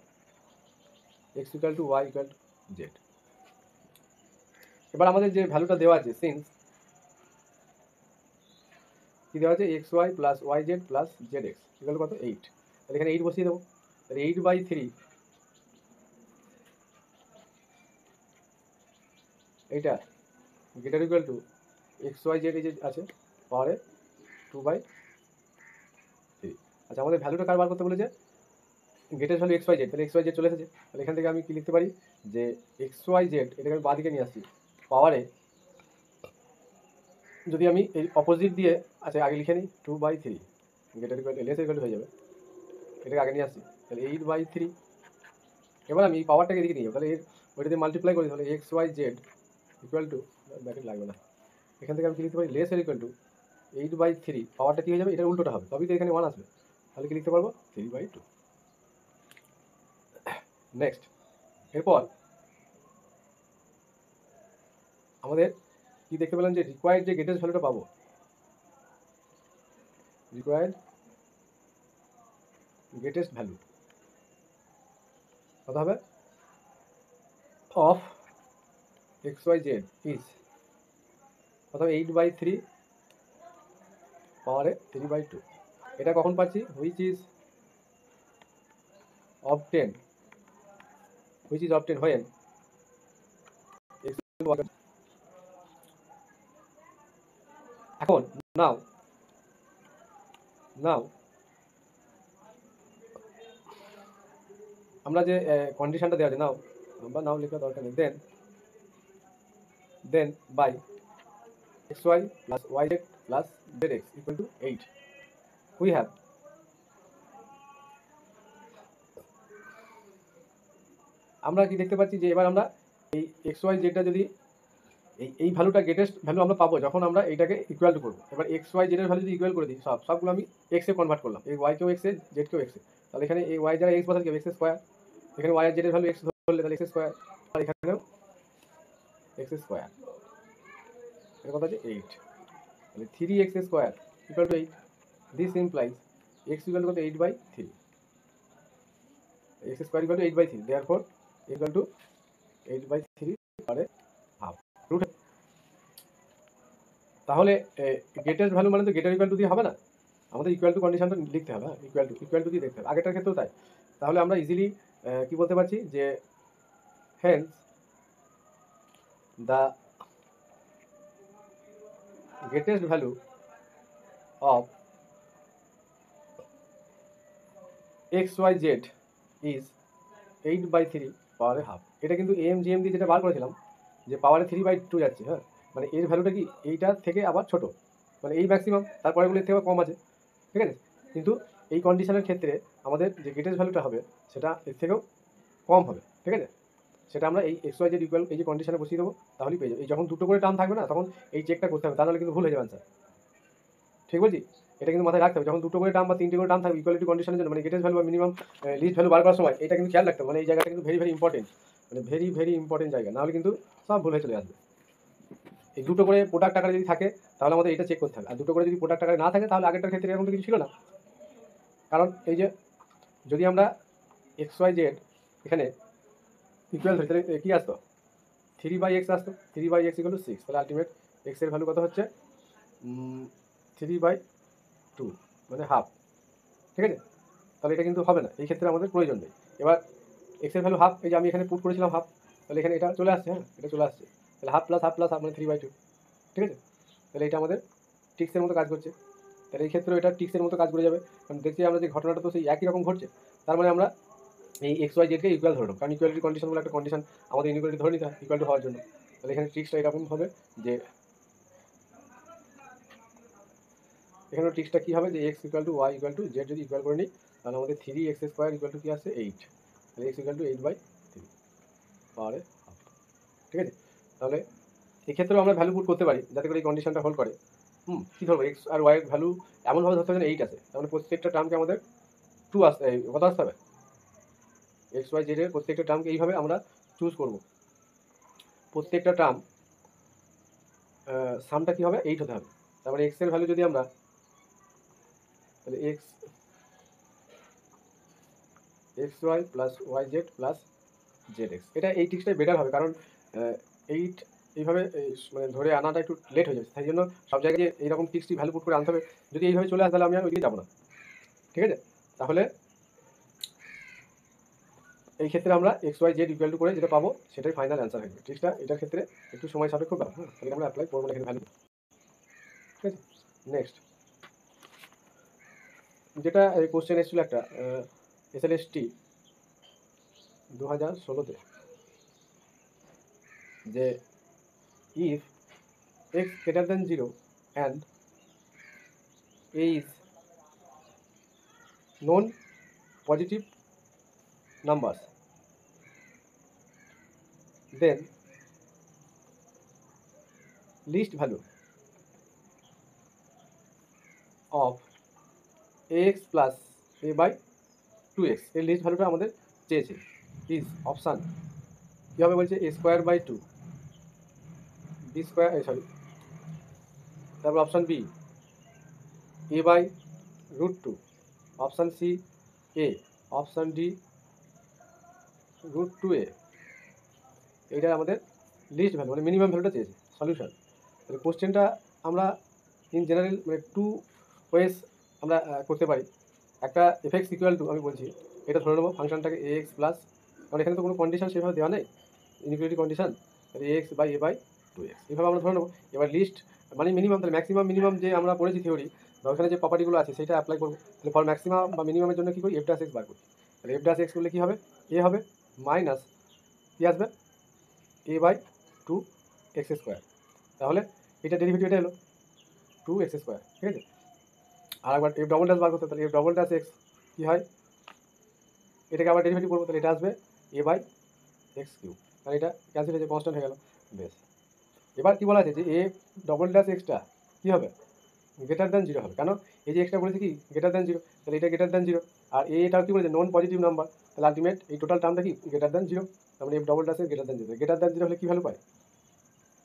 [SPEAKER 1] x equal to y equal to z. এবার আমাদের যে ভ্যালুটা দেওয়া আছে, সিন্স কি দেওয়া আছে, x y plus y z plus z x equal কত, 8, তাহলে এখানে 8 বসিয়ে দেবো, তাহলে 8/3, এইটা greater equal to x y z, এই যে আছে পাওয়ারে 2/3। আচ্ছা, আমাদের ভ্যালুটা কার বার করতে বলেছে, greater value x y z, তাহলে এক্স ওয়াই জেড চলে এসেছে, তাহলে এখান থেকে আমি কি লিখতে পারি, যে এক্স ওয়াই জেড, এটাকে আমি বাঁ দিকে নিয়ে আসছি, পাওয়ারে যদি আমি এই অপোজিট দিয়ে আচ্ছা আগে লিখে নিই 2/3 গ্রেটার ইকুয়াল লেস ইকুয়াল হয়ে যাবে, এটাকে আগে নিয়ে আসছি, তাহলে 8/3। এবার আমি এই পাওয়ারটাকে এদিকে নিয়ে যাবো, তাহলে এর ওইটা দিয়ে মাল্টিপ্লাই করি, তাহলে XYZ ইকুয়াল টু, ব্র্যাকেট লাগবে না, এখান থেকে আমি কি লিখতে পারি লেস ইকুয়াল টু 8/3, পাওয়ারটা কী হয়ে যাবে, এটার উল্টোটা হবে, তবেই তো এখানে 1 আসবে, তাহলে কি লিখতে পারবো 3/2। নেক্সট, এরপর আমাদের কি দেখতে পেলাম যে রিকোয়ার্ড যে গ্রেটেস্ট ভ্যালুটা পাবো, রিকোয়ার্ড গ্রেটেস্ট ভ্যালু কত হবে, অফ XYZ ইজ কত হবে 8/3 পাওয়ারে 3/2। এটা কখন পাচ্ছি, হুইচ ইজ অবটেন হোয়েন এখন নাও আমরা যে কন্ডিশনটা দেওয়া আছে নাও লেখা দরকার নেই, then by xy plus yz plus zx equal to 8 we have, আমরা কি দেখতে পাচ্ছি যে এবার আমরা এই XYZ-টা যদি এই ভ্যালুটা গ্রেটেস্ট ভ্যালু আমরা পাবো যখন আমরা এইটাকে ইকুয়াল টু করবো। এবার XYZ এর ভ্যালু যদি ইকুয়াল করে দিই, সবগুলো আমি এক্সে কনভার্ট করলাম, এই ওয়াই কেও এক্সে জেড কেও এক্সে, তাহলে এখানে এই ওয়াই যারা এক্স বসালে কি এক্স স্কোয়ার, এখানে ওয়াই আর জেড এর ভ্যালু এক্স ধরলে তাহলে এক্স স্কোয়ার, আর এখানেও এক্স স্কোয়ার, এর কথা হচ্ছে 8, তাহলে 3x square equal to 8, this implies x equal two কত 8/3, x square equal two 8/3, therefore equal to 8/3 পারে হাফ রুট। তাহলে গেটের ভ্যালু মানে তো গেটের ইকুয়াল টু দিয়ে হবে না, আমাদের ইকুয়াল টু কন্ডিশনটা লিখতে হবে, হ্যাঁ ইকুয়াল টু দিয়ে দেখতে হবে, আগেরটার ক্ষেত্রেও তাই। তাহলে আমরা ইজিলি কি বলতে পারছি যে hence the greatest value of XYZ is 8/3 পাওয়ারে হাফ। এটা কিন্তু AMGM দিয়ে যেটা বার করেছিলাম যে পাওয়ারে 3/2 যাচ্ছে, হ্যাঁ মানে এর ভ্যালুটা কি এইটার থেকে আবার ছোট, মানে এই ম্যাক্সিমাম, তারপরেগুলো এর থেকে কম আছে, ঠিক আছে, কিন্তু এই কন্ডিশনের ক্ষেত্রে আমাদের যে গ্রেটেস্ট ভ্যালুটা হবে সেটা এর থেকেও কম হবে, ঠিক আছে, সেটা আমরা এই XYZ ইকুয়াল এই যে কন্ডিশনে বসিয়ে দেবো, তাহলেই পেয়ে যাবো। এই যখন দুটো করে টার্ম থাকবে না তখন এই চেকটা করতে হবে, তাহলে কিন্তু ভুল হয়ে যাবে আনসার, ঠিক বলছি, এটা কিন্তু মাথায় রাখতে হবে, যখন দুটো করে টার্ম বা তিনটে করে টার্ম থাকবে ইকুয়ালিটি কন্ডিশনের জন্য, মানে গ্রেটেস্ট ভ্যালু বা মিনিমাম লিস্ট ভ্যালু বার করার সময় এটা কিন্তু খেয়াল রাখতে হবে, মানে এই জায়গাটা কিন্তু ভেরি ইম্পর্টেন্ট, মানে ভেরি ইম্পর্টেন্ট জায়গা, নাহলে কিন্তু সব ভুল হয়ে চলে আসবে। এই দুটো করে প্রোডাক্ট আকারে যদি থাকে তাহলে আমাদের এটা চেক করতে হবে, আর দুটো করে যদি প্রোডাক্ট আকারে না থাকে তাহলে আগেরটার ক্ষেত্রে এরকম তো কিছু ছিল না, কারণ এই যে যদি আমরা XYZ এখানে ইকুয়াল ধরি তাহলে কী আসতো 3/x আসতো, 3/x ইকুয়াল টু 6, তাহলে আলটিমেট x এর ভ্যালু কত হচ্ছে 3/2 মানে হাফ, ঠিক আছে, তাহলে এটা কিন্তু হবে না, এই ক্ষেত্রে আমাদের প্রয়োজন নেই। এবার এক্স এর ভ্যালু হাফ, এই যে আমি এখানে পুট করেছিলাম হাফ, তাহলে এখানে এটা চলে আসছে, হ্যাঁ এটা চলে আসছে, তাহলে হাফ প্লাস হাফ মানে 3/2, ঠিক আছে, তাহলে এটা আমাদের টিক্সের মতো কাজ করছে, তাহলে এই ক্ষেত্রেও এটা টিক্সের মতো কাজ করে যাবে, কারণ দেখছি আমরা যে ঘটনাটা তো সেই একই রকম ঘটছে, তার মানে আমরা এই XYZ-কে ইকুয়াল ধরলাম, কারণ ইকুয়ালিটি কন্ডিশন বলে একটা কন্ডিশন আমাদের ইনইকুয়ালিটি ধরে নিতে হয় ইকুয়াল টু হওয়ার জন্য, তাহলে এখানে ট্রিক্সটা এরকম হবে যে এখানে ট্রিক্সটা কী হবে যে x equal to y equal to z যদি ইকুয়াল করে নিই তাহলে আমাদের 3x স্কোয়ার ইকুয়াল টু কী আসছে 8, তাহলে x ইকুয়াল টু 8/3 পাওয়ারে হাফ, ঠিক আছে, তাহলে এক্ষেত্রেও আমরা ভ্যালু পুট করতে পারি যাতে করে এই কন্ডিশনটা হোল্ড করে। কী ধরবো এক্স আর ওয়াই এর ভ্যালু এমনভাবে ধরতে হবে যেন 8 আছে, তার মানে প্রত্যেকটা টার্মকে আমাদের 2 আসতে কত আসতে হবে, XYZ এর প্রত্যেকটা টার্মকে এইভাবে আমরা চুজ করব, প্রত্যেকটা টার্ম সামটা কী হবে 8 হতে হবে, তারপরে এক্স এর ভ্যালু যদি আমরা তাহলে XY plus YZ plus ZX, এটা এই ট্রিক্সটাই বেটার হবে, কারণ 8 এইভাবে মানে ধরে আনাটা একটু লেট হয়ে যাচ্ছে, তাই জন্য সব জায়গায় যে এইরকম ট্রিক্সটি ভ্যালু পুট করে আনতে হবে, যদি এইভাবে চলে আসে তাহলে আমি আর ওইদিকে যাবো না, ঠিক আছে, তাহলে এই ক্ষেত্রে আমরা XYZ ইকুয়াল টু করে যেটা পাবো সেটাই ফাইনাল অ্যান্সার হবে। ট্রিক্সটা এটার ক্ষেত্রে একটু সময় সাপেক্ষ ব্যাপার, হ্যাঁ তাহলে আমরা অ্যাপ্লাই করবো না এখানে ভ্যালু, ঠিক আছে। নেক্সট যেটা কোশ্চেন এসেছিলো একটা SLST 2016-তে যে if x greater than 0 and a is non positive numbers, then least value of ax plus a by 2x এর লিস্ট ভ্যালুটা আমাদের চেয়েছে ইজ অপশান কী হবে বলছে a square by 2 B square sorry তারপর option B A by √2, option C A, option D √2a। এইটা আমাদের list value মানে মিনিমাম ভ্যালুটা চেয়েছে সলিউশন। তাহলে কোশ্চেনটা আমরা ইন জেনারেল মানে টু ওয়েস আমরা করতে পারি। একটা এফএক্স ইকুয়াল টু আমি বলছি এটা ধরে নেবো ফাংশনটাকে এ এক্স প্লাস, কারণ এখানে তো কোনো কন্ডিশন সেভাবে দেওয়া নেই ইনইকুয়ালিটি কন্ডিশন, তাহলে A X by A by 2x এইভাবে আমরা ধরে নেবো। এবার লিস্ট মানে মিনিমাম, তাহলে ম্যাক্সিমাম মিনিমাম যে আমরা পড়েছি থিওরি বা ওখানে যে প্রপার্টিগুলো আছে সেটা অ্যাপ্লাই করবো। তাহলে ফর ম্যাক্সিমাম বা মিনিমামের জন্য কী করি এফ ড্যাশ এক্স বার করি। তাহলে এফ ড্যাশ এক্স করলে কী হবে এ হবে মাইনাস কী আসবে এ বাই 2x স্কোয়ার। তাহলে এটা ডেরিভেটিভ এটা এলো 2x স্কোয়ার, ঠিক আছে। আর একবার এফ ডবল ড্যাশ বার করতে, তাহলে এফ ডবল ড্যাশ এক্স কী হয় এটাকে আবার ডেরিভেটিভ করবো, তাহলে এটা আসবে এ বাই এক্স কিউব, তাহলে এটা ক্যান্সেল হয়েছে কনস্ট্যান্ট হয়ে গেল। বেশ, এবার কী বলা আছে যে এ ডবল ড্যাশ এক্সটা কী হবে গ্রেটার দ্যান 0 হবে, কেন এই যে এক্সটা বলেছে কি গ্রেটার দ্যান 0, তাহলে এটা গ্রেটার দ্যান 0 আর এটাও কী বলেছে নন পজিটিভ নাম্বার, তাহলে আলটিমেট এই টোটাল টার্মটা কি গ্রেটার দ্যান 0, তার মানে F double dash greater than 0, greater than 0 হলে কী ভ্যালু পায়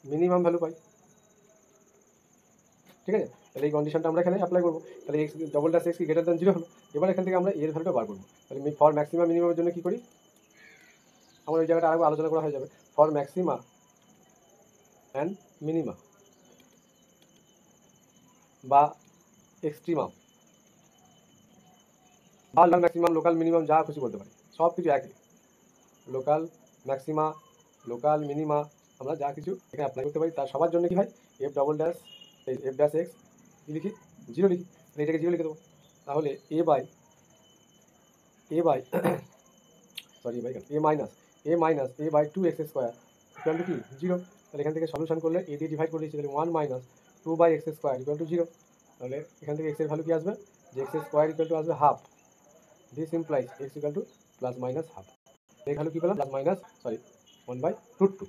[SPEAKER 1] মিনিমাম ভ্যালু পাই, ঠিক আছে। তাহলে এই কন্ডিশনটা আমরা এখানে অ্যাপ্লাই করবো। তাহলে এক্স ডবল ড্যাশ এক্স কি গ্রেটার দ্যান 0 হলো। এবার এখান থেকে আমরা এর ভ্যালুটা বার করবো। তাহলে ফর ম্যাক্সিমাম মিনিমামের জন্য কী করি আমরা ওই জায়গাটা আরেকবার আলোচনা করা হয়ে যাবে। ফর ম্যাক্সিমা অ্যান্ড মিনিমা বা এক্সট্রিমাম বা লোকাল ম্যাক্সিমাম লোকাল মিনিমাম যা খুশি বলতে পারি, সব কিছু একই। লোকাল ম্যাক্সিমা লোকাল মিনিমা আমরা যা কিছু এখানে অ্যাপ্লাই করতে পারি তার সবার জন্য কী হয় F double dash F dash X কী লিখি 0 লিখি, তাহলে এটাকে 0 লিখে দেবো। তাহলে A by sorry A minus A by 2x square equal to কি 0। তাহলে এখান থেকে সলিউশন করলে এ দিয়ে ডিভাইড করে দিচ্ছি, তাহলে 1 minus 2/x square equal two 0। তাহলে এখান থেকে এক্সের ভ্যালু কী আসবে যে এক্স স্কোয়ার ইকুয়াল টু আসবে half, this implies x equal two plus minus half. এই ভ্যালু কী পেলাম প্লাস মাইনাস 1/√2।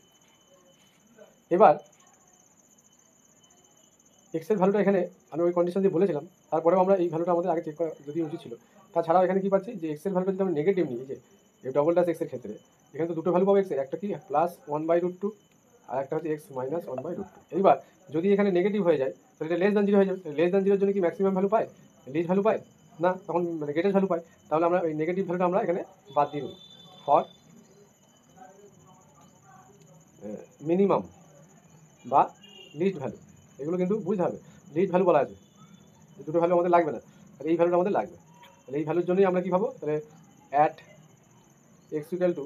[SPEAKER 1] এবার এক্সের ভ্যালুটা এখানে আমি ওই কন্ডিশন দিয়ে বলেছিলাম, তারপরেও আমরা এই ভ্যালুটা আমাদের আগে চেক করা যদি উচিত ছিল। তাছাড়াও এখানে কী পাচ্ছি যে এক্সের ভ্যালুটা যদি আমরা নেগেটিভ নিই, যে এই ডবল ড্যাশ এক্সের ক্ষেত্রে এখানে তো দুটো ভ্যালু পাবো এক্সের, একটা কি প্লাস 1/√2 আর একটা হচ্ছে এক্স মাইনাস 1/√2। এইবার যদি এখানে নেগেটিভ হয়ে যায় তাহলে এটা লেস দ্যান 0 হয়ে যাবে, লেস দ্যান 0 জন্য কি ম্যাক্সিমাম ভ্যালু পায় লিস্ট ভ্যালু পায় না, তখন মানে গ্রেটেস্ট ভ্যালু পায়। তাহলে আমরা ওই নেগেটিভ ভ্যালুটা আমরা এখানে বাদ দিয়ে দেবো। ফর মিনিমাম বা লিস্ট ভ্যালু এগুলো কিন্তু বুঝতে হবে, লিস্ট ভ্যালু বলা আছে দুটো ভ্যালু আমাদের লাগবে না, তাহলে এই ভ্যালুটা আমাদের লাগবে। তাহলে এই ভ্যালুর জন্যই আমরা কী পাবো তাহলে at x equal two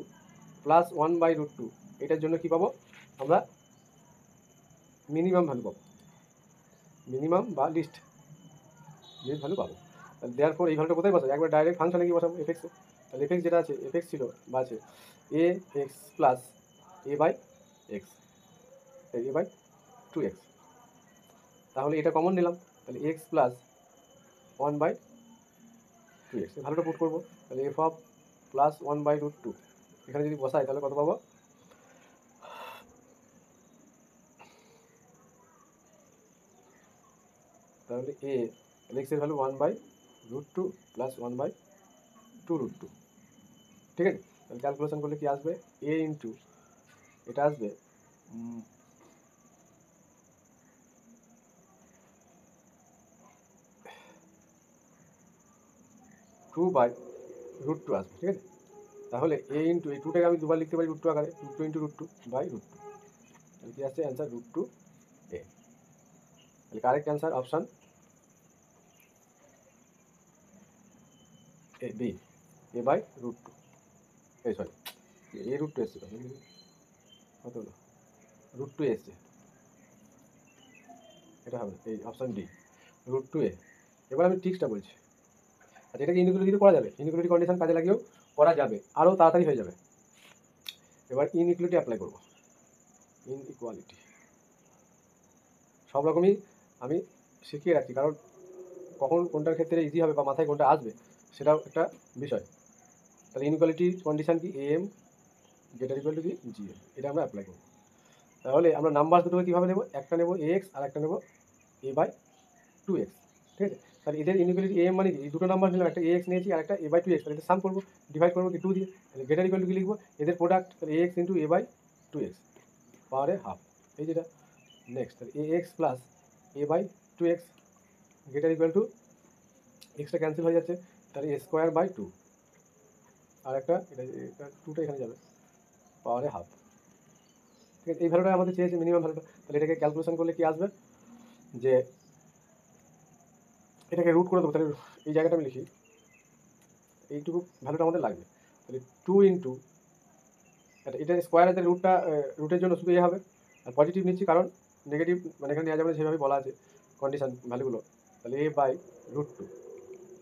[SPEAKER 1] plus 1/√2 এটার জন্য কী পাবো আমরা মিনিমাম ভ্যালু পাবো, মিনিমাম বা লিস্ট ভ্যালু পাবো। তাহলে দেওয়ার পর এই ভ্যালুটা কোথায় বসাবো একবার ডাইরেক্ট ফাংশনে গিয়ে বসাবো এফএক্সে। তাহলে এফএক্স যেটা আছে এফএক্স ছিল বা আছে A X plus A by X A by 2x, তাহলে এটা কমন নিলাম, তাহলে এক্স প্লাস 1/2x ভ্যালুটা পুট করবো। তাহলে এফ অফ প্লাস 1/√2 এখানে যদি বসাই তাহলে কত পাবো তাহলে এক্সের ভ্যালু 1/√2 প্লাস 1/2√2, ঠিক আছে। তাহলে ক্যালকুলেশন করলে কি আসবে এ ইন্টু এটা আসবে 2/√2 আসবে, ঠিক আছে। তাহলে এ ইন্টু এই 2টাকে আমি দুবার লিখতে পারি √2 আকারে, √2 ইন্টু √2/√2, তাহলে কি আসছে অ্যান্সার √2a। তাহলে correct answer option A B a/√2, এই সরি a√2 এসছে, কত হলো √2 এসছে, এটা হবে এই অপশান ডি √2a। এবার আমি ট্রিক্সটা বলছি, আচ্ছা এটাকে ইনইকুয়ালিটিতে করা যাবে, ইনইকুয়ালিটি কন্ডিশন কাজে লাগিয়েও করা যাবে, আরও তাড়াতাড়ি হয়ে যাবে। এবার ইনইকুয়ালিটি অ্যাপ্লাই করবো, ইনইকুয়ালিটি সব রকমই আমি শিখিয়ে রাখছি, কারণ কখন কোনটার ক্ষেত্রে ইজি হবে বা মাথায় কোনটা আসবে সেটাও একটা বিষয়। তাহলে ইনইকুয়ালিটি কন্ডিশন কি, এম গ্রেটার ইকুয়াল টু কি জিএম, এটা আমরা অ্যাপ্লাই করব। তাহলে আমরা নাম্বার দুটোকে কীভাবে নেব, একটা নেব এক্স আর একটা নেব এ বাই 2x, ঠিক আছে। তাহলে এদের ইনইকুয়ালিটি এম মানে কি, এই দুটো নাম্বার নিলাম, একটা এক্স নিয়েছি আর একটা এ বাই 2x, তাহলে এটা সাম করবো, ডিভাইড করবো কি 2 দিয়ে, তাহলে গ্রেটার ইকুয়াল টু কি লিখবো, এদের প্রোডাক্ট, তাহলে x into A by 2x পাওয়ারে হাফ, এই যেটা। নেক্সট তাহলে x plus A by 2x greater equal to, এক্সটা ক্যান্সেল হয়ে যাচ্ছে, তাহলে এ স্কোয়ার বাই 2, আর একটা এটা 2টা এখানে যাবে, পাওয়ারে হাফ, ঠিক আছে। এই ভ্যালুটা আমাদের চেয়েছে মিনিমাম ভ্যালুটা, তাহলে এটাকে ক্যালকুলেশন করলে কি আসবে, যে এটাকে রুট করে দেবো, তাহলে এই জায়গাটা আমি লিখি, এইটুকু ভ্যালুটা আমাদের লাগবে, তাহলে 2 ইন্টু এটা স্কোয়ার আছে, রুটটা রুটের জন্য শুধু এ হবে, আর পজিটিভ নিচ্ছি কারণ নেগেটিভ মানে এখানে নেওয়া যাবে না, সেভাবে বলা আছে কন্ডিশন ভ্যালুগুলো, তাহলে এ বাই √2,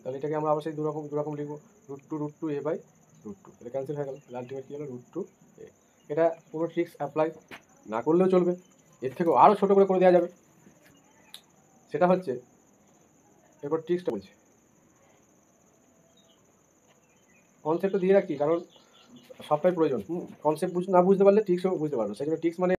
[SPEAKER 1] তাহলে এটাকে আমরা অবশ্যই দু রকম লিখবো, √2 এ বাই √2, তাহলে ক্যান্সেল হয়ে গেল, তাহলে আলটিমেট কী হলো √2 এ। এটা কোনো ট্রিক্স অ্যাপ্লাই না করলেও চলবে, এর থেকেও আরও ছোটো করে দেওয়া যাবে, সেটা হচ্ছে এরপর ট্রিক্সটা বলছি, কনসেপ্টটা দিয়ে রাখছি কারণ সবটাই প্রয়োজন। কনসেপ্ট না বুঝতে পারলে ট্রিক্সও বুঝতে পারবে, সেই জন্য ট্রিক্স মানে